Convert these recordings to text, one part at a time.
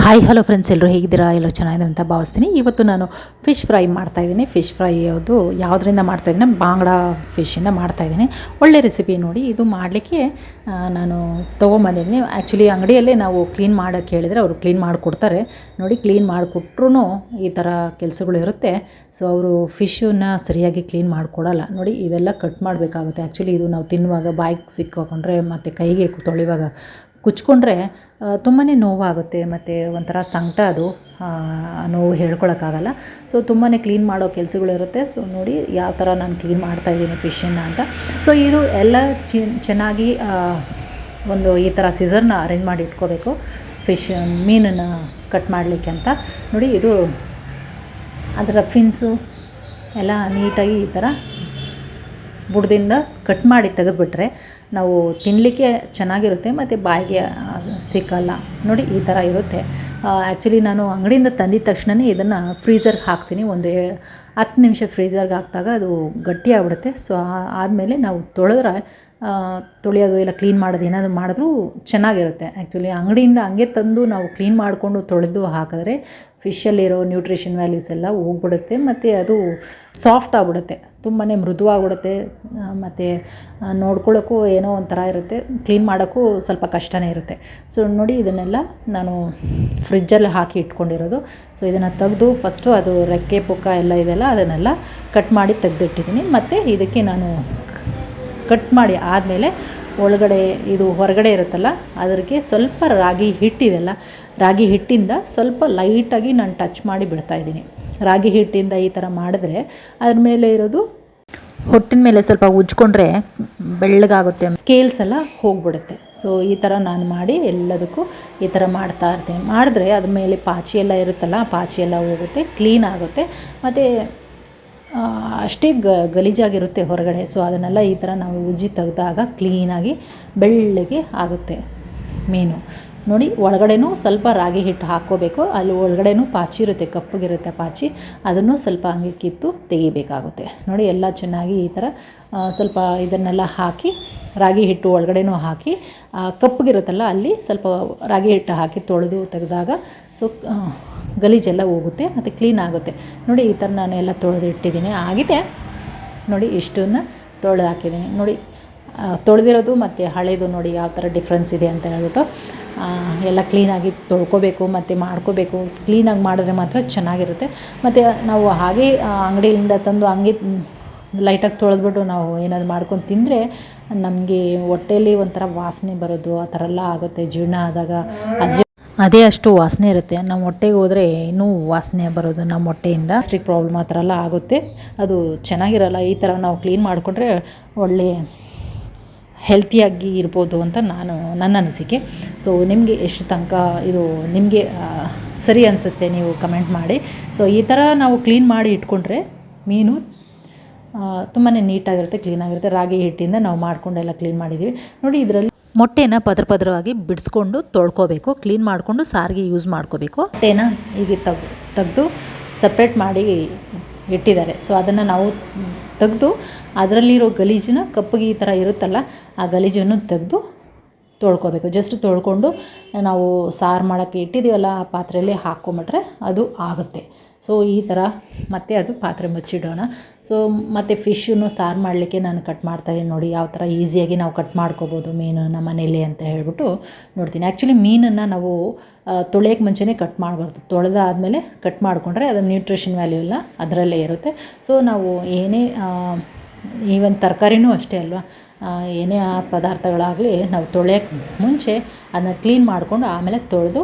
Hi hello friends, ಎಲ್ಲರೂ ಹೇಗಿದ್ದೀರಾ? ಎಲ್ಲರೂ ಚೆನ್ನಾಗಿದೆ ಅಂತ ಭಾವಿಸ್ತೀನಿ. ಇವತ್ತು ನಾನು ಫಿಶ್ ಫ್ರೈ ಮಾಡ್ತಾಯಿದ್ದೀನಿ. ಫಿಶ್ ಫ್ರೈ ಅದು ಯಾವುದರಿಂದ ಮಾಡ್ತಾಯಿದ್ದೀನಿ? ಬಾಂಗ್ಡಾ ಫಿಶ್ಶಿಂದ ಮಾಡ್ತಾಯಿದ್ದೀನಿ. ಒಳ್ಳೆ ರೆಸಿಪಿ ನೋಡಿ. ಇದು ಮಾಡಲಿಕ್ಕೆ ನಾನು ತೊಗೊಂಬಂದಿದ್ದೀನಿ. ಆ್ಯಕ್ಚುಲಿ ಅಂಗಡಿಯಲ್ಲೇ ನಾವು ಕ್ಲೀನ್ ಮಾಡೋಕ್ಕೆ ಹೇಳಿದರೆ ಅವರು ಕ್ಲೀನ್ ಮಾಡಿಕೊಡ್ತಾರೆ. ನೋಡಿ, ಕ್ಲೀನ್ ಮಾಡಿಕೊಟ್ರೂ ಈ ಥರ ಕೆಲಸಗಳು ಇರುತ್ತೆ. ಸೊ ಅವರು ಫಿಶನ್ನು ಸರಿಯಾಗಿ ಕ್ಲೀನ್ ಮಾಡಿಕೊಡಲ್ಲ. ನೋಡಿ, ಇದೆಲ್ಲ ಕಟ್ ಮಾಡಬೇಕಾಗುತ್ತೆ. ಆ್ಯಕ್ಚುಲಿ ಇದು ನಾವು ತಿನ್ನುವಾಗ ಬಾಯಿಗೆ ಸಿಕ್ಕಾಕೊಂಡ್ರೆ ಮತ್ತು ಕೈಗೆ ತೊಳೆಯುವಾಗ ಕುಚ್ಕೊಂಡ್ರೆ ತುಂಬಾ ನೋವಾಗುತ್ತೆ ಮತ್ತು ಒಂಥರ ಸಂಕಟ. ಅದು ನೋವು ಹೇಳ್ಕೊಳಕ್ಕಾಗಲ್ಲ. ಸೊ ತುಂಬಾ ಕ್ಲೀನ್ ಮಾಡೋ ಕೆಲಸಗಳಿರುತ್ತೆ. ಸೊ ನೋಡಿ ಯಾವ ಥರ ನಾನು ಕ್ಲೀನ್ ಮಾಡ್ತಾಯಿದ್ದೀನಿ ಫಿಶನ್ನು ಅಂತ. ಸೊ ಇದು ಎಲ್ಲ ಚೆನ್ನಾಗಿ ಒಂದು ಈ ಥರ ಸಿಸರ್ನ ಅರೇಂಜ್ ಮಾಡಿ ಇಟ್ಕೋಬೇಕು ಮೀನನ್ನು ಕಟ್ ಮಾಡಲಿಕ್ಕೆ ಅಂತ. ನೋಡಿ, ಇದು ಅದರ ಫಿನ್ಸು ಎಲ್ಲ ನೀಟಾಗಿ ಈ ಥರ ಬುಡದಿಂದ ಕಟ್ ಮಾಡಿ ತೆಗೆದುಬಿಟ್ರೆ ನಾವು ತಿನ್ನಲಿಕ್ಕೆ ಚೆನ್ನಾಗಿರುತ್ತೆ ಮತ್ತು ಬಾಯಿಗೆ ಸಿಕ್ಕಲ್ಲ. ನೋಡಿ, ಈ ಥರ ಇರುತ್ತೆ. ಆ್ಯಕ್ಚುಲಿ ನಾನು ಅಂಗಡಿಯಿಂದ ತಂದಿದ ತಕ್ಷಣವೇ ಇದನ್ನು ಫ್ರೀಝರ್ಗೆ ಹಾಕ್ತೀನಿ. ಒಂದು 10 ನಿಮಿಷ ಫ್ರೀಝರ್ಗೆ ಹಾಕಿದಾಗ ಅದು ಗಟ್ಟಿ ಆಗಿಬಿಡುತ್ತೆ. ಸೊ ಆದಮೇಲೆ ನಾವು ತೊಳೆಯೋದು ಇಲ್ಲ ಕ್ಲೀನ್ ಮಾಡೋದು ಏನಾದರೂ ಮಾಡಿದ್ರೂ ಚೆನ್ನಾಗಿರುತ್ತೆ. ಆ್ಯಕ್ಚುಲಿ ಅಂಗಡಿಯಿಂದ ಹಂಗೆ ತಂದು ನಾವು ಕ್ಲೀನ್ ಮಾಡಿಕೊಂಡು ತೊಳೆದು ಹಾಕಿದ್ರೆ ಫಿಶಲ್ಲಿರೋ ನ್ಯೂಟ್ರಿಷನ್ ವ್ಯಾಲ್ಯೂಸ್ ಎಲ್ಲ ಹೋಗ್ಬಿಡುತ್ತೆ ಮತ್ತು ಅದು ಸಾಫ್ಟ್ ಆಗಿಬಿಡುತ್ತೆ, ತುಂಬಾ ಮೃದುವಾಗಿಬಿಡುತ್ತೆ ಮತ್ತು ನೋಡ್ಕೊಳ್ಳೋಕ್ಕೂ ಏನೋ ಒಂಥರ ಇರುತ್ತೆ. ಕ್ಲೀನ್ ಮಾಡೋಕ್ಕೂ ಸ್ವಲ್ಪ ಕಷ್ಟವೇ ಇರುತ್ತೆ. ಸೊ ನೋಡಿ, ಇದನ್ನೆಲ್ಲ ನಾನು ಫ್ರಿಜ್ಜಲ್ಲಿ ಹಾಕಿ ಇಟ್ಕೊಂಡಿರೋದು. ಸೊ ಇದನ್ನು ತೆಗೆದು ಫಸ್ಟು ಅದು ರೆಕ್ಕೆ ಪುಕ್ಕ ಎಲ್ಲ ಇದೆಲ್ಲ ಅದನ್ನೆಲ್ಲ ಕಟ್ ಮಾಡಿ ತೆಗೆದಿಟ್ಟಿದ್ದೀನಿ. ಮತ್ತು ಇದಕ್ಕೆ ನಾನು ಕಟ್ ಮಾಡಿ ಆದಮೇಲೆ ಒಳಗಡೆ ಇದು ಹೊರಗಡೆ ಇರುತ್ತಲ್ಲ, ಅದಕ್ಕೆ ಸ್ವಲ್ಪ ರಾಗಿ ಹಿಟ್ಟಿದೆಲ್ಲ, ರಾಗಿ ಹಿಟ್ಟಿಂದ ಸ್ವಲ್ಪ ಲೈಟಾಗಿ ನಾನು ಟಚ್ ಮಾಡಿ ಬಿಡ್ತಾಯಿದ್ದೀನಿ. ರಾಗಿ ಹಿಟ್ಟಿಂದ ಈ ಥರ ಮಾಡಿದ್ರೆ ಅದ್ರ ಮೇಲೆ ಇರೋದು ಹೊಟ್ಟಿನ ಮೇಲೆ ಸ್ವಲ್ಪ ಉಜ್ಕೊಂಡ್ರೆ ಬೆಳ್ಳಗಾಗುತ್ತೆ, ಸ್ಕೇಲ್ಸ್ ಎಲ್ಲ ಹೋಗ್ಬಿಡುತ್ತೆ. ಸೊ ಈ ಥರ ನಾನು ಮಾಡಿ ಎಲ್ಲದಕ್ಕೂ ಈ ಥರ ಮಾಡ್ತಾ ಇರ್ತೀನಿ. ಮಾಡಿದ್ರೆ ಅದ್ರ ಮೇಲೆ ಪಾಚಿ ಎಲ್ಲ ಇರುತ್ತಲ್ಲ, ಪಾಚಿ ಎಲ್ಲ ಹೋಗುತ್ತೆ, ಕ್ಲೀನ್ ಆಗುತ್ತೆ ಮತ್ತು ಅಷ್ಟೇ ಗಲೀಜಾಗಿರುತ್ತೆ ಹೊರಗಡೆ. ಸೊ ಅದನ್ನೆಲ್ಲ ಈ ಥರ ನಾವು ಉಜ್ಜಿ ತೆಗೆದಾಗ ಕ್ಲೀನಾಗಿ ಬೆಳ್ಳಗೆ ಆಗುತ್ತೆ ಮೀನು. ನೋಡಿ, ಒಳಗಡೆನೂ ಸ್ವಲ್ಪ ರಾಗಿ ಹಿಟ್ಟು ಹಾಕ್ಕೋಬೇಕು. ಅಲ್ಲಿ ಒಳಗಡೆನೂ ಪಾಚಿ ಇರುತ್ತೆ, ಕಪ್ಪಗಿರುತ್ತೆ ಪಾಚಿ, ಅದನ್ನು ಸ್ವಲ್ಪ ಹಂಗೆ ಕಿತ್ತು ತೆಗಿಬೇಕಾಗುತ್ತೆ. ನೋಡಿ, ಎಲ್ಲ ಚೆನ್ನಾಗಿ ಈ ಥರ ಸ್ವಲ್ಪ ಇದನ್ನೆಲ್ಲ ಹಾಕಿ ರಾಗಿ ಹಿಟ್ಟು ಒಳಗಡೆನೂ ಹಾಕಿ ಕಪ್ಪಗಿರುತ್ತಲ್ಲ ಅಲ್ಲಿ ಸ್ವಲ್ಪ ರಾಗಿ ಹಿಟ್ಟು ಹಾಕಿ ತೊಳೆದು ತೆಗೆದಾಗ ಸೊ ಗಲೀಜೆಲ್ಲ ಹೋಗುತ್ತೆ ಮತ್ತು ಕ್ಲೀನ್ ಆಗುತ್ತೆ. ನೋಡಿ, ಈ ಥರ ನಾನು ಎಲ್ಲ ತೊಳೆದು ಇಟ್ಟಿದ್ದೀನಿ. ಆಗಿದೆ ನೋಡಿ, ಇಷ್ಟನ್ನು ತೊಳೆದು ಹಾಕಿದ್ದೀನಿ. ನೋಡಿ, ತೊಳೆದಿರೋದು ಮತ್ತು ಹಳೇದು ನೋಡಿ ಯಾವ ಥರ ಡಿಫ್ರೆನ್ಸ್ ಇದೆ ಅಂತ ಹೇಳ್ಬಿಟ್ಟು ಎಲ್ಲ ಕ್ಲೀನಾಗಿ ತೊಳ್ಕೊಬೇಕು ಮತ್ತು ಮಾಡ್ಕೋಬೇಕು. ಕ್ಲೀನಾಗಿ ಮಾಡಿದ್ರೆ ಮಾತ್ರ ಚೆನ್ನಾಗಿರುತ್ತೆ. ಮತ್ತು ನಾವು ಹಾಗೆ ಅಂಗಡಿಯಿಂದ ತಂದು ಹಂಗೆ ಲೈಟಾಗಿ ತೊಳೆದ್ಬಿಟ್ಟು ನಾವು ಏನಾದರೂ ಮಾಡ್ಕೊಂಡು ತಿಂದರೆ ನಮಗೆ ಹೊಟ್ಟೆಯಲ್ಲಿ ಒಂಥರ ವಾಸನೆ ಬರೋದು ಆ ಥರ ಎಲ್ಲ ಆಗುತ್ತೆ. ಜೀರ್ಣ ಆದಾಗ ಅದೇ ಅಷ್ಟು ವಾಸನೆ ಇರುತ್ತೆ. ನಮ್ಮ ಹೊಟ್ಟೆಗೆ ಹೋದರೆ ಇನ್ನೂ ವಾಸನೆ ಬರೋದು ನಮ್ಮ ಹೊಟ್ಟೆಯಿಂದ. ಗ್ಯಾಸ್ಟ್ರಿಕ್ ಪ್ರಾಬ್ಲಮ್ ಆ ಥರ ಎಲ್ಲ ಆಗುತ್ತೆ, ಅದು ಚೆನ್ನಾಗಿರಲ್ಲ. ಈ ಥರ ನಾವು ಕ್ಲೀನ್ ಮಾಡಿಕೊಂಡ್ರೆ ಒಳ್ಳೆ ಹೆಲ್ತಿಯಾಗಿ ಇರ್ಬೋದು ಅಂತ ನನ್ನ ಅನಿಸಿಕೆ. ಸೊ ನಿಮಗೆ ಎಷ್ಟು ತನಕ ಇದು ನಿಮಗೆ ಸರಿ ಅನಿಸುತ್ತೆ ನೀವು ಕಮೆಂಟ್ ಮಾಡಿ. ಸೊ ಈ ಥರ ನಾವು ಕ್ಲೀನ್ ಮಾಡಿ ಇಟ್ಕೊಂಡ್ರೆ ಮೀನು ತುಂಬಾ ನೀಟಾಗಿರುತ್ತೆ, ಕ್ಲೀನಾಗಿರುತ್ತೆ. ರಾಗಿ ಹಿಟ್ಟಿಂದ ನಾವು ಮಾಡ್ಕೊಂಡೆಲ್ಲ ಕ್ಲೀನ್ ಮಾಡಿದ್ದೀವಿ. ನೋಡಿ, ಇದರಲ್ಲಿ ಮೊಟ್ಟೆನ ಪದರವಾಗಿ ಬಿಡಿಸ್ಕೊಂಡು ತೊಳ್ಕೊಬೇಕು. ಕ್ಲೀನ್ ಮಾಡಿಕೊಂಡು ಸಾರಿಗೆ ಯೂಸ್ ಮಾಡ್ಕೋಬೇಕು. ಮೊಟ್ಟೆನ ಹೀಗೆ ತೆಗೆದು ಸಪ್ರೇಟ್ ಮಾಡಿ ಇಟ್ಟಿದ್ದಾರೆ. ಸೊ ಅದನ್ನು ನಾವು ತೆಗೆದು ಅದರಲ್ಲಿರೋ ಗಲೀಜನ್ನ ಕಪ್ಪಗೆ ಈ ಥರ ಇರುತ್ತಲ್ಲ, ಆ ಗಲೀಜನ್ನು ತೆಗೆದು ತೊಳ್ಕೊಬೇಕು. ಜಸ್ಟ್ ತೊಳ್ಕೊಂಡು ನಾವು ಸಾರು ಮಾಡೋಕ್ಕೆ ಇಟ್ಟಿದ್ದೀವಲ್ಲ ಆ ಪಾತ್ರೆಯಲ್ಲಿ ಹಾಕ್ಕೊಂಬಿಟ್ರೆ ಅದು ಆಗುತ್ತೆ. ಸೊ ಈ ಥರ ಮತ್ತೆ ಅದು ಪಾತ್ರೆ ಮುಚ್ಚಿಡೋಣ. ಸೊ ಮತ್ತು ಫಿಶನ್ನು ಸಾರು ಮಾಡಲಿಕ್ಕೆ ನಾನು ಕಟ್ ಮಾಡ್ತಾಯಿದ್ದೀನಿ. ನೋಡಿ, ಯಾವ ಥರ ಈಸಿಯಾಗಿ ನಾವು ಕಟ್ ಮಾಡ್ಕೋಬೋದು ಮೀನನ್ನು ಮನೇಲಿ ಅಂತ ಹೇಳ್ಬಿಟ್ಟು ನೋಡ್ತೀನಿ. ಆ್ಯಕ್ಚುಲಿ ಮೀನನ್ನು ನಾವು ತೊಳೆಯೋಕ್ಕೆ ಮುಂಚೆನೇ ಕಟ್ ಮಾಡಬಾರ್ದು. ತೊಳೆದಾದಮೇಲೆ ಕಟ್ ಮಾಡಿಕೊಂಡ್ರೆ ಅದು ನ್ಯೂಟ್ರಿಷನ್ ವ್ಯಾಲ್ಯೂ ಎಲ್ಲ ಅದರಲ್ಲೇ ಇರುತ್ತೆ. ಸೊ ನಾವು ಏನೇ ಈವನ್ ತರಕಾರಿನೂ ಅಷ್ಟೇ ಅಲ್ವಾ, ಏನೇ ಆ ಪದಾರ್ಥಗಳಾಗಲಿ ನಾವು ತೊಳೆಯೋಕ್ಕೆ ಮುಂಚೆ ಅದನ್ನ ಕ್ಲೀನ್ ಮಾಡಿಕೊಂಡು ಆಮೇಲೆ ತೊಳೆದು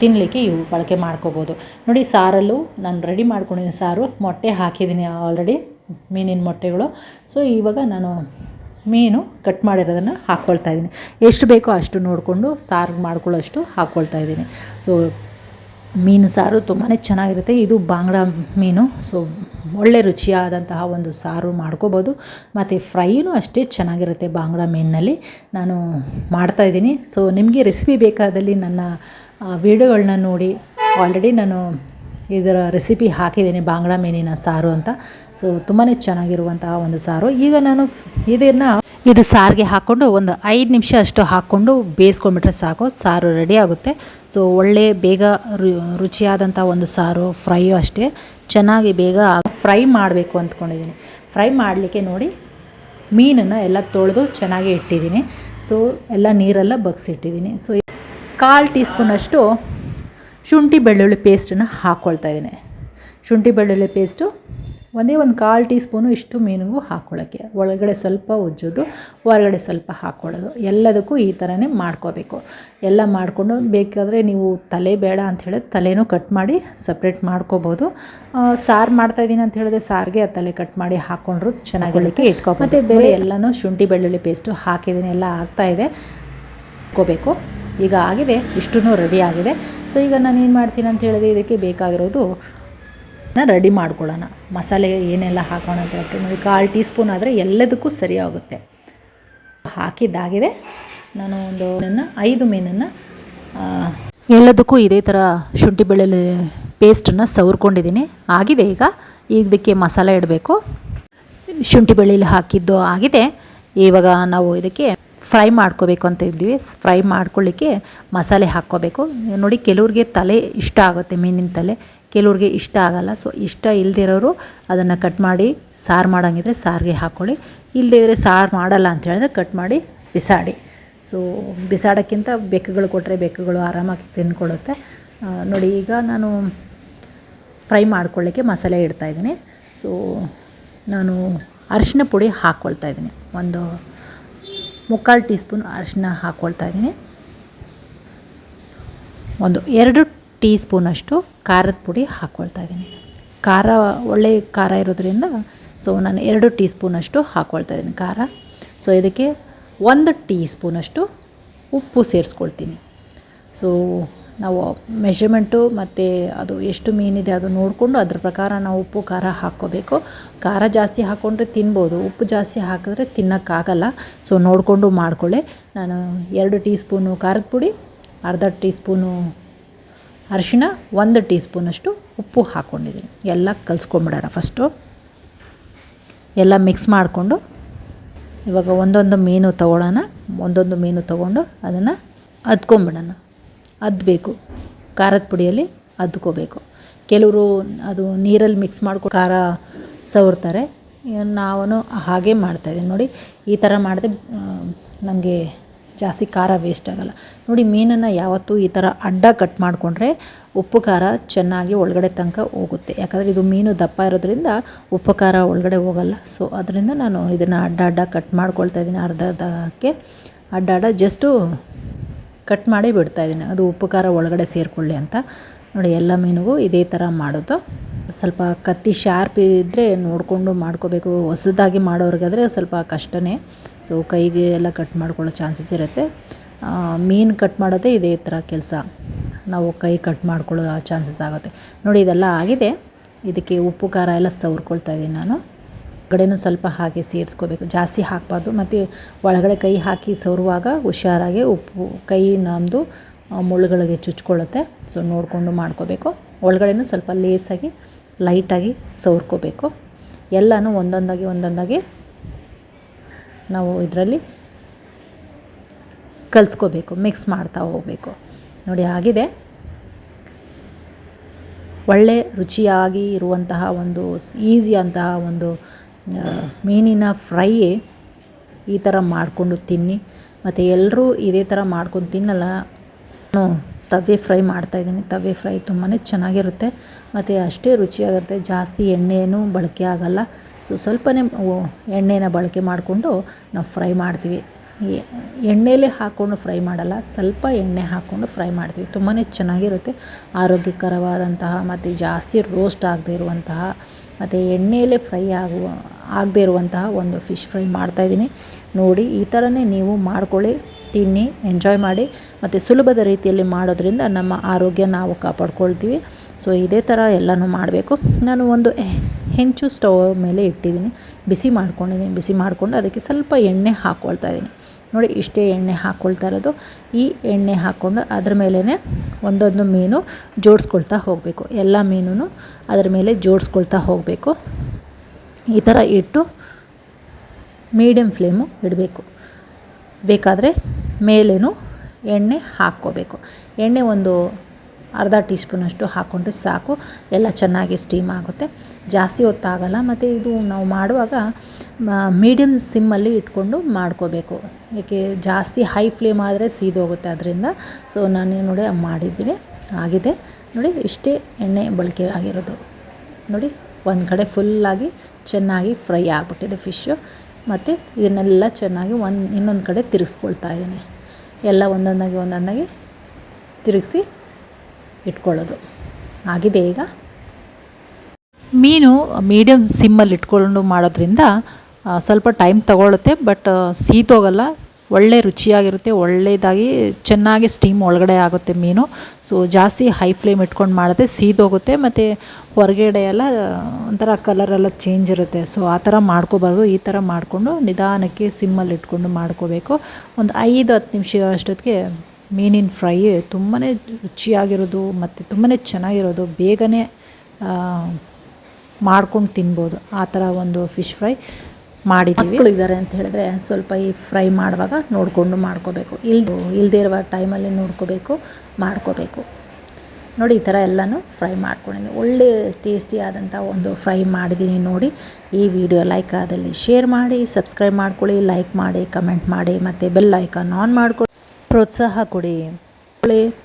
ತಿನ್ನಲಿಕ್ಕೆ ಇವು ಬಳಕೆ ಮಾಡ್ಕೋಬೋದು. ನೋಡಿ, ಸಾರಲ್ಲೂ ನಾನು ರೆಡಿ ಮಾಡ್ಕೊಂಡಿದ್ದೀನಿ. ಸಾರು ಮೊಟ್ಟೆ ಹಾಕಿದ್ದೀನಿ ಆಲ್ರೆಡಿ, ಮೀನಿನ ಮೊಟ್ಟೆಗಳು. ಸೊ ಇವಾಗ ನಾನು ಮೀನು ಕಟ್ ಮಾಡಿರೋದನ್ನು ಹಾಕ್ಕೊಳ್ತಾಯಿದ್ದೀನಿ. ಎಷ್ಟು ಬೇಕೋ ಅಷ್ಟು ನೋಡಿಕೊಂಡು ಸಾರಿಗೆ ಮಾಡ್ಕೊಳ್ಳೋಷ್ಟು ಹಾಕ್ಕೊಳ್ತಾಯಿದ್ದೀನಿ. ಸೊ ಮೀನು ಸಾರು ತುಂಬಾ ಚೆನ್ನಾಗಿರುತ್ತೆ. ಇದು ಬಾಂಗ್ಡಾ ಮೀನು. ಸೊ ಒಳ್ಳೆ ರುಚಿಯಾದಂತಹ ಒಂದು ಸಾರು ಮಾಡ್ಕೋಬೋದು. ಮತ್ತು ಫ್ರೈನೂ ಅಷ್ಟೇ ಚೆನ್ನಾಗಿರುತ್ತೆ ಬಾಂಗ್ಡಾ ಮೀನಿನಲ್ಲಿ. ನಾನು ಮಾಡ್ತಾಯಿದ್ದೀನಿ. ಸೊ ನಿಮಗೆ ರೆಸಿಪಿ ಬೇಕಾದಲ್ಲಿ ನನ್ನ ವೀಡಿಯೋಗಳನ್ನ ನೋಡಿ. ಆಲ್ರೆಡಿ ನಾನು ಇದರ ರೆಸಿಪಿ ಹಾಕಿದ್ದೀನಿ, ಬಾಂಗ್ಡಾ ಮೀನಿನ ಸಾರು ಅಂತ. ಸೊ ತುಂಬಾ ಚೆನ್ನಾಗಿರುವಂತಹ ಒಂದು ಸಾರು. ಈಗ ನಾನು ಇದು ಸಾರಿಗೆ ಹಾಕ್ಕೊಂಡು ಒಂದು 5 ನಿಮಿಷ ಅಷ್ಟು ಹಾಕ್ಕೊಂಡು ಬೇಯಿಸ್ಕೊಂಡ್ಬಿಟ್ರೆ ಸಾಕು, ಸಾರು ರೆಡಿ ಆಗುತ್ತೆ. ಸೊ ಒಳ್ಳೆ ಬೇಗ ರುಚಿಯಾದಂಥ ಒಂದು ಸಾರು, ಫ್ರೈಯು ಅಷ್ಟೇ ಚೆನ್ನಾಗಿ ಬೇಗ ಫ್ರೈ ಮಾಡಬೇಕು ಅಂದ್ಕೊಂಡಿದ್ದೀನಿ. ಫ್ರೈ ಮಾಡಲಿಕ್ಕೆ ನೋಡಿ ಮೀನನ್ನು ಎಲ್ಲ ತೊಳೆದು ಚೆನ್ನಾಗಿ ಇಟ್ಟಿದ್ದೀನಿ. ಸೊ ಎಲ್ಲ ನೀರೆಲ್ಲ ಬಗ್ಸಿಟ್ಟಿದ್ದೀನಿ. ಸೊ 1/4 ಟೀ ಸ್ಪೂನಷ್ಟು ಶುಂಠಿ ಬೆಳ್ಳುಳ್ಳಿ ಪೇಸ್ಟನ್ನು ಹಾಕ್ಕೊಳ್ತಾ ಇದ್ದೀನಿ. ಶುಂಠಿ ಬೆಳ್ಳುಳ್ಳಿ ಪೇಸ್ಟು ಒಂದೇ ಒಂದು 1/4 ಟೀ ಸ್ಪೂನು ಇಷ್ಟು ಮೀನಿಗೂ ಹಾಕ್ಕೊಳ್ಳೋಕ್ಕೆ, ಒಳಗಡೆ ಸ್ವಲ್ಪ ಉಜ್ಜೋದು, ಹೊರಗಡೆ ಸ್ವಲ್ಪ ಹಾಕ್ಕೊಳ್ಳೋದು, ಎಲ್ಲದಕ್ಕೂ ಈ ಥರನೇ ಮಾಡ್ಕೋಬೇಕು. ಎಲ್ಲ ಮಾಡಿಕೊಂಡು ಬೇಕಾದರೆ ನೀವು ತಲೆ ಬೇಡ ಅಂತ ಹೇಳಿದ್ರೆ ತಲೆನೂ ಕಟ್ ಮಾಡಿ ಸಪ್ರೇಟ್ ಮಾಡ್ಕೋಬೋದು. ಸಾರು ಮಾಡ್ತಾಯಿದ್ದೀನಿ ಅಂತ ಹೇಳಿದ್ರೆ ಸಾರಿಗೆ ಆ ತಲೆ ಕಟ್ ಮಾಡಿ ಹಾಕ್ಕೊಂಡ್ರು ಚೆನ್ನಾಗಿರಲಿಕ್ಕೆ ಇಟ್ಕೋಬೋದು. ಮತ್ತು ಬೇರೆ ಎಲ್ಲನೂ ಶುಂಠಿ ಬೆಳ್ಳುಳ್ಳಿ ಪೇಸ್ಟು ಹಾಕಿದ್ದೀನಿ, ಎಲ್ಲ ಆಗ್ತಾಯಿದೆ ಇಟ್ಕೋಬೇಕು. ಈಗ ಆಗಿದೆ, ಇಷ್ಟೂ ರೆಡಿ ಆಗಿದೆ. ಸೊ ಈಗ ನಾನು ಏನು ಮಾಡ್ತೀನಿ ಅಂತ ಹೇಳಿದ್ರೆ ಇದಕ್ಕೆ ಬೇಕಾಗಿರೋದು ರೆಡಿ ಮಾಡ್ಕೊಳ್ಳೋಣ. ಮಸಾಲೆ ಏನೆಲ್ಲ ಹಾಕೋಣ ಅಂತ ಹೇಳ್ಬಿಟ್ಟು ನೋಡಿ, 1/4 ಟೀ ಸ್ಪೂನ್ ಆದರೆ ಎಲ್ಲದಕ್ಕೂ ಸರಿಯಾಗುತ್ತೆ. ಹಾಕಿದ್ದಾಗಿದೆ. ನಾನು ಒಂದು 5 ಮೀನನ್ನು ಎಲ್ಲದಕ್ಕೂ ಇದೇ ಥರ ಶುಂಠಿ ಬೆಳ್ಳುಳ್ಳಿ ಪೇಸ್ಟನ್ನು ಸವರ್ಕೊಂಡಿದ್ದೀನಿ. ಆಗಿದೆ. ಈಗ ಇದಕ್ಕೆ ಮಸಾಲೆ ಇಡಬೇಕು. ಶುಂಠಿ ಬೆಳ್ಳುಳ್ಳಿ ಹಾಕಿದ್ದು ಆಗಿದೆ. ಇವಾಗ ನಾವು ಇದಕ್ಕೆ ಫ್ರೈ ಮಾಡ್ಕೋಬೇಕು ಅಂತ ಇದ್ದೀವಿ. ಫ್ರೈ ಮಾಡ್ಕೊಳ್ಳಿಕ್ಕೆ ಮಸಾಲೆ ಹಾಕ್ಕೋಬೇಕು. ನೋಡಿ, ಕೆಲವ್ರಿಗೆ ತಲೆ ಇಷ್ಟ ಆಗುತ್ತೆ, ಮೀನಿನ ತಲೆ, ಕೆಲವ್ರಿಗೆ ಇಷ್ಟ ಆಗಲ್ಲ. ಸೊ ಇಷ್ಟ ಇಲ್ಲದಿರೋರು ಅದನ್ನು ಕಟ್ ಮಾಡಿ ಸಾರು ಮಾಡೋಂಗಿದ್ರೆ ಸಾರಿಗೆ ಹಾಕ್ಕೊಳ್ಳಿ. ಇಲ್ಲದಿದ್ದರೆ ಸಾರು ಮಾಡಲ್ಲ ಅಂತ ಹೇಳಿದ್ರೆ ಕಟ್ ಮಾಡಿ ಬಿಸಾಡಿ. ಸೊ ಬಿಸಾಡೋಕ್ಕಿಂತ ಬೆಕ್ಕುಗಳು ಕೊಟ್ಟರೆ ಬೆಕ್ಕುಗಳು ಆರಾಮಾಗಿ ತಿಂದ್ಕೊಳ್ಳುತ್ತೆ. ನೋಡಿ, ಈಗ ನಾನು ಫ್ರೈ ಮಾಡ್ಕೊಳ್ಳಿಕ್ಕೆ ಮಸಾಲೆ ಇಡ್ತಾಯಿದ್ದೀನಿ. ಸೊ ನಾನು ಅರಿಶಿನ ಪುಡಿ ಹಾಕ್ಕೊಳ್ತಾ ಇದ್ದೀನಿ. ಒಂದು 3/4 ಟೀ ಸ್ಪೂನ್ ಅರಿಶಿನ ಹಾಕ್ಕೊಳ್ತಾ ಇದ್ದೀನಿ. ಒಂದು 2 ಟೀ ಸ್ಪೂನಷ್ಟು ಖಾರದ ಪುಡಿ ಹಾಕ್ಕೊಳ್ತಾ ಇದ್ದೀನಿ. ಖಾರ ಒಳ್ಳೆ ಖಾರ ಇರೋದ್ರಿಂದ ಸೊ ನಾನು 2 ಟೀ ಸ್ಪೂನಷ್ಟು ಹಾಕ್ಕೊಳ್ತಾ ಇದ್ದೀನಿ ಖಾರ. ಸೊ ಇದಕ್ಕೆ 1 ಟೀ ಸ್ಪೂನಷ್ಟು ಉಪ್ಪು ಸೇರಿಸ್ಕೊಳ್ತೀನಿ. ಸೊ ನಾವು ಮೆಷರ್ಮೆಂಟು ಮತ್ತು ಅದು ಎಷ್ಟು ಮೀನಿದೆ ಅದು ನೋಡಿಕೊಂಡು ಅದ್ರ ಪ್ರಕಾರ ನಾವು ಉಪ್ಪು ಖಾರ ಹಾಕ್ಕೋಬೇಕು. ಖಾರ ಜಾಸ್ತಿ ಹಾಕ್ಕೊಂಡ್ರೆ ತಿನ್ಬೋದು, ಉಪ್ಪು ಜಾಸ್ತಿ ಹಾಕಿದ್ರೆ ತಿನ್ನೋಕ್ಕಾಗಲ್ಲ. ಸೊ ನೋಡಿಕೊಂಡು ಮಾಡ್ಕೊಳ್ಳಿ. ನಾನು 2 ಟೀ ಸ್ಪೂನು ಖಾರದ ಪುಡಿ, ಅರ್ಧ ಟೀ ಸ್ಪೂನು ಅರಿಶಿನ, 1 ಟೀ ಸ್ಪೂನಷ್ಟು ಉಪ್ಪು ಹಾಕ್ಕೊಂಡಿದ್ದೀನಿ. ಎಲ್ಲ ಕಲಿಸ್ಕೊಂಬಿಡೋಣ. ಫಸ್ಟು ಎಲ್ಲ ಮಿಕ್ಸ್ ಮಾಡಿಕೊಂಡು ಇವಾಗ ಒಂದೊಂದು ಮೀನು ತೊಗೊಳ್ಳೋಣ. ಒಂದೊಂದು ಮೀನು ತೊಗೊಂಡು ಅದನ್ನು ಅದ್ಕೊಂಬಿಡೋಣ. ಅದ್ದಬೇಕು, ಖಾರದ ಪುಡಿಯಲ್ಲಿ ಅದ್ಕೋಬೇಕು. ಕೆಲವರು ಅದು ನೀರಲ್ಲಿ ಮಿಕ್ಸ್ ಮಾಡ್ಕೊಂಡು ಖಾರ ಸವರ್ತಾರೆ. ನಾನು ಹಾಗೆ ಮಾಡ್ತಾಯಿದ್ದೀನಿ. ನೋಡಿ, ಈ ಥರ ಮಾಡಿದ್ರೆ ನಮಗೆ ಜಾಸ್ತಿ ಖಾರ ವೇಸ್ಟ್ ಆಗೋಲ್ಲ. ನೋಡಿ, ಮೀನನ್ನು ಯಾವತ್ತೂ ಈ ಥರ ಅಡ್ಡ ಕಟ್ ಮಾಡಿಕೊಂಡ್ರೆ ಉಪ್ಪು ಖಾರ ಚೆನ್ನಾಗಿ ಒಳಗಡೆ ತನಕ ಹೋಗುತ್ತೆ. ಯಾಕಂದರೆ ಇದು ಮೀನು ದಪ್ಪ ಇರೋದ್ರಿಂದ ಉಪ್ಪು ಖಾರ ಒಳಗಡೆ ಹೋಗಲ್ಲ. ಸೊ ಅದರಿಂದ ನಾನು ಇದನ್ನು ಅಡ್ಡ ಕಟ್ ಮಾಡ್ಕೊಳ್ತಾ ಇದ್ದೀನಿ. ಅರ್ಧಕ್ಕೆ ಅಡ್ಡ ಜಸ್ಟು ಕಟ್ ಮಾಡಿ ಬಿಡ್ತಾಯಿದ್ದೀನಿ, ಅದು ಉಪ್ಪು ಖಾರ ಒಳಗಡೆ ಸೇರಿಕೊಳ್ಳಿ ಅಂತ. ನೋಡಿ, ಎಲ್ಲ ಮೀನಿಗೂ ಇದೇ ಥರ ಮಾಡೋದು. ಸ್ವಲ್ಪ ಕತ್ತಿ ಶಾರ್ಪ್ ಇದ್ದರೆ ನೋಡಿಕೊಂಡು ಮಾಡ್ಕೋಬೇಕು. ಹೊಸದಾಗಿ ಮಾಡೋರಿಗಾದರೆ ಸ್ವಲ್ಪ ಕಷ್ಟನೇ. ಸೊ ಕೈಗೆ ಎಲ್ಲ ಕಟ್ ಮಾಡ್ಕೊಳ್ಳೋ ಚಾನ್ಸಸ್ ಇರುತ್ತೆ. ಮೀನು ಕಟ್ ಮಾಡೋದೇ ಇದೇ ಥರ ಕೆಲಸ, ನಾವು ಕೈ ಕಟ್ ಮಾಡ್ಕೊಳ್ಳೋ ಚಾನ್ಸಸ್ ಆಗುತ್ತೆ. ನೋಡಿ, ಇದೆಲ್ಲ ಆಗಿದೆ. ಇದಕ್ಕೆ ಉಪ್ಪು ಖಾರ ಎಲ್ಲ ಸವರ್ಕೊಳ್ತಾ ಇದ್ದೀನಿ ನಾನು. ಒಳಗಡೆನೂ ಸ್ವಲ್ಪ ಹಾಗೆ ಸೇರಿಸ್ಕೋಬೇಕು, ಜಾಸ್ತಿ ಹಾಕಬಾರ್ದು. ಮತ್ತು ಒಳಗಡೆ ಕೈ ಹಾಕಿ ಸವರುವಾಗ ಹುಷಾರಾಗಿ ಉಪ್ಪು ಕೈ ನಮ್ಮದು ಮುಳ್ಳುಗಳಿಗೆ ಚುಚ್ಕೊಳ್ಳುತ್ತೆ. ಸೊ ನೋಡಿಕೊಂಡು ಮಾಡ್ಕೋಬೇಕು. ಒಳಗಡೆನೂ ಸ್ವಲ್ಪ ಲೇಸಾಗಿ ಲೈಟಾಗಿ ಸವರ್ಕೋಬೇಕು. ಎಲ್ಲನೂ ಒಂದೊಂದಾಗಿ ನಾವು ಇದರಲ್ಲಿ ಕಲಿಸ್ಕೋಬೇಕು, ಮಿಕ್ಸ್ ಮಾಡ್ತಾ ಹೋಗಬೇಕು. ನೋಡಿ, ಆಗಿದೆ. ಒಳ್ಳೆ ರುಚಿಯಾಗಿ ಇರುವಂತಹ ಒಂದು ಈಸಿ ಅಂತಹ ಒಂದು ಮೀನಿನ ಫ್ರೈ ಈ ಥರ ಮಾಡಿಕೊಂಡು ತಿನ್ನಿ. ಮತ್ತು ಎಲ್ಲರೂ ಇದೇ ಥರ ಮಾಡ್ಕೊಂಡು ತಿನ್ನಲ್ಲ. ನಾನು ತವೆ ಫ್ರೈ ಮಾಡ್ತಾಯಿದ್ದೀನಿ. ತವೆ ಫ್ರೈ ತುಂಬಾ ಚೆನ್ನಾಗಿರುತ್ತೆ ಮತ್ತು ಅಷ್ಟೇ ರುಚಿಯಾಗಿರುತ್ತೆ. ಜಾಸ್ತಿ ಎಣ್ಣೆನೂ ಬಳಕೆ ಆಗೋಲ್ಲ. ಸೊ ಸ್ವಲ್ಪನೇ ಎಣ್ಣೆನ ಬಳಕೆ ಮಾಡಿಕೊಂಡು ನಾವು ಫ್ರೈ ಮಾಡ್ತೀವಿ. ಎಣ್ಣೆಲೇ ಹಾಕ್ಕೊಂಡು ಫ್ರೈ ಮಾಡಲ್ಲ, ಸ್ವಲ್ಪ ಎಣ್ಣೆ ಹಾಕ್ಕೊಂಡು ಫ್ರೈ ಮಾಡ್ತೀವಿ. ತುಂಬಾ ಚೆನ್ನಾಗಿರುತ್ತೆ. ಆರೋಗ್ಯಕರವಾದಂತಹ ಮತ್ತು ಜಾಸ್ತಿ ರೋಸ್ಟ್ ಆಗದೇ ಇರುವಂತಹ ಮತ್ತು ಎಣ್ಣೆಯಲ್ಲೇ ಫ್ರೈ ಆಗದೇ ಇರುವಂತಹ ಒಂದು ಫಿಶ್ ಫ್ರೈ ಮಾಡ್ತಾಯಿದ್ದೀನಿ. ನೋಡಿ, ಈ ಥರನೇ ನೀವು ಮಾಡ್ಕೊಳ್ಳಿ, ತಿನ್ನಿ, ಎಂಜಾಯ್ ಮಾಡಿ. ಮತ್ತು ಸುಲಭದ ರೀತಿಯಲ್ಲಿ ಮಾಡೋದ್ರಿಂದ ನಮ್ಮ ಆರೋಗ್ಯ ನಾವು ಕಾಪಾಡ್ಕೊಳ್ತೀವಿ. ಸೊ ಇದೇ ಥರ ಎಲ್ಲನೂ ಮಾಡಬೇಕು. ನಾನು ಒಂದು ಹೆಂಚು ಸ್ಟವ್ ಮೇಲೆ ಇಟ್ಟಿದ್ದೀನಿ, ಬಿಸಿ ಮಾಡ್ಕೊಂಡಿದ್ದೀನಿ. ಬಿಸಿ ಮಾಡಿಕೊಂಡು ಅದಕ್ಕೆ ಸ್ವಲ್ಪ ಎಣ್ಣೆ ಹಾಕ್ಕೊಳ್ತಾ ಇದ್ದೀನಿ. ನೋಡಿ, ಇಷ್ಟೇ ಎಣ್ಣೆ ಹಾಕ್ಕೊಳ್ತಾ ಇರೋದು. ಈ ಎಣ್ಣೆ ಹಾಕ್ಕೊಂಡು ಅದ್ರ ಮೇಲೇ ಒಂದೊಂದು ಮೀನು ಜೋಡಿಸ್ಕೊಳ್ತಾ ಹೋಗಬೇಕು. ಎಲ್ಲ ಮೀನು ಅದರ ಮೇಲೆ ಜೋಡಿಸ್ಕೊಳ್ತಾ ಹೋಗಬೇಕು. ಈ ಥರ ಇಟ್ಟು ಮೀಡಿಯಮ್ ಫ್ಲೇಮು ಇಡಬೇಕು. ಬೇಕಾದರೆ ಮೇಲೇನು ಎಣ್ಣೆ ಹಾಕ್ಕೋಬೇಕು. ಎಣ್ಣೆ ಒಂದು ಅರ್ಧ ಟೀ ಸ್ಪೂನಷ್ಟು ಹಾಕ್ಕೊಂಡ್ರೆ ಸಾಕು. ಎಲ್ಲ ಚೆನ್ನಾಗಿ ಸ್ಟೀಮ್ ಆಗುತ್ತೆ, ಜಾಸ್ತಿ ಹೊತ್ತಾಗಲ್ಲ. ಮತ್ತು ಇದು ನಾವು ಮಾಡುವಾಗ ಮೀಡಿಯಮ್ ಸಿಮ್ಮಲ್ಲಿ ಇಟ್ಕೊಂಡು ಮಾಡ್ಕೋಬೇಕು. ಏಕೆ ಜಾಸ್ತಿ ಹೈ ಫ್ಲೇಮ್ ಆದರೆ ಸೀದೋಗುತ್ತೆ ಅದರಿಂದ. ಸೊ ನಾನು ನೋಡಿ ಮಾಡಿದ್ದೀನಿ, ಆಗಿದೆ ನೋಡಿ. ಇಷ್ಟೇ ಎಣ್ಣೆ ಬಳಕೆ ಆಗಿರೋದು ನೋಡಿ. ಒಂದು ಕಡೆ ಫುಲ್ಲಾಗಿ ಚೆನ್ನಾಗಿ ಫ್ರೈ ಆಗಿಬಿಟ್ಟಿದೆ ಫಿಶ್ಶು. ಮತ್ತು ಇದನ್ನೆಲ್ಲ ಚೆನ್ನಾಗಿ ಇನ್ನೊಂದು ಕಡೆ ತಿರುಗಿಸ್ಕೊಳ್ತಾ ಇದ್ದೀನಿ. ಎಲ್ಲ ಒಂದೊಂದಾಗಿ ತಿರುಗಿಸಿ ಇಟ್ಕೊಳ್ಳೋದು ಆಗಿದೆ. ಈಗ ಮೀನು ಮೀಡಿಯಮ್ ಸಿಮ್ಮಲ್ಲಿ ಇಟ್ಕೊಂಡು ಮಾಡೋದ್ರಿಂದ ಸ್ವಲ್ಪ ಟೈಮ್ ತಗೊಳ್ಳುತ್ತೆ, ಬಟ್ ಸೀದೋಗಲ್ಲ. ಒಳ್ಳೆ ರುಚಿಯಾಗಿರುತ್ತೆ, ಒಳ್ಳೆಯದಾಗಿ ಚೆನ್ನಾಗಿ ಸ್ಟೀಮ್ ಒಳಗಡೆ ಆಗುತ್ತೆ ಮೀನು. ಸೊ ಜಾಸ್ತಿ ಹೈ ಫ್ಲೇಮ್ ಇಟ್ಕೊಂಡು ಮಾಡಿದ್ರೆ ಸೀದೋಗುತ್ತೆ, ಮತ್ತು ಹೊರಗಡೆ ಎಲ್ಲ ಒಂಥರ ಕಲರೆಲ್ಲ ಚೇಂಜ್ ಇರುತ್ತೆ. ಸೊ ಆ ಥರ ಮಾಡ್ಕೋಬಾರ್ದು. ಈ ಥರ ಮಾಡಿಕೊಂಡು ನಿಧಾನಕ್ಕೆ ಸಿಮ್ಮಲ್ಲಿ ಇಟ್ಕೊಂಡು ಮಾಡ್ಕೋಬೇಕು. ಒಂದು 5-10 ನಿಮಿಷ ಅಷ್ಟೊತ್ತಿಗೆ ಮೀನಿನ ಫ್ರೈ ತುಂಬಾ ರುಚಿಯಾಗಿರೋದು ಮತ್ತು ತುಂಬಾ ಚೆನ್ನಾಗಿರೋದು, ಬೇಗನೆ ಮಾಡ್ಕೊಂಡು ತಿನ್ಬೋದು. ಆ ಥರ ಒಂದು ಫಿಶ್ ಫ್ರೈ ಮಾಡಿದ್ದೀವಿ. ಮಕ್ಕಳಿದ್ದಾರೆ ಅಂತ ಹೇಳಿದ್ರೆ ಸ್ವಲ್ಪ ಈ ಫ್ರೈ ಮಾಡುವಾಗ ನೋಡಿಕೊಂಡು ಮಾಡ್ಕೋಬೇಕು. ಇಲ್ಲದೇ ಇರುವ ಟೈಮಲ್ಲಿ ಮಾಡ್ಕೋಬೇಕು ನೋಡಿ. ಈ ಥರ ಎಲ್ಲನೂ ಫ್ರೈ ಮಾಡ್ಕೊಂಡಿದ್ದೀನಿ. ಒಳ್ಳೆ ಟೇಸ್ಟಿಯಾದಂಥ ಒಂದು ಫ್ರೈ ಮಾಡಿದ್ದೀನಿ ನೋಡಿ. ಈ ವಿಡಿಯೋ ಲೈಕ್ ಆದಲ್ಲಿ ಶೇರ್ ಮಾಡಿ, ಸಬ್ಸ್ಕ್ರೈಬ್ ಮಾಡ್ಕೊಳ್ಳಿ, ಲೈಕ್ ಮಾಡಿ, ಕಮೆಂಟ್ ಮಾಡಿ, ಮತ್ತು ಬೆಲ್ ಐಕಾನ್ ಆನ್ ಮಾಡ್ಕೊಳ್ಳಿ, ಪ್ರೋತ್ಸಾಹ ಕೊಡಿ.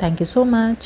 Thank you so much.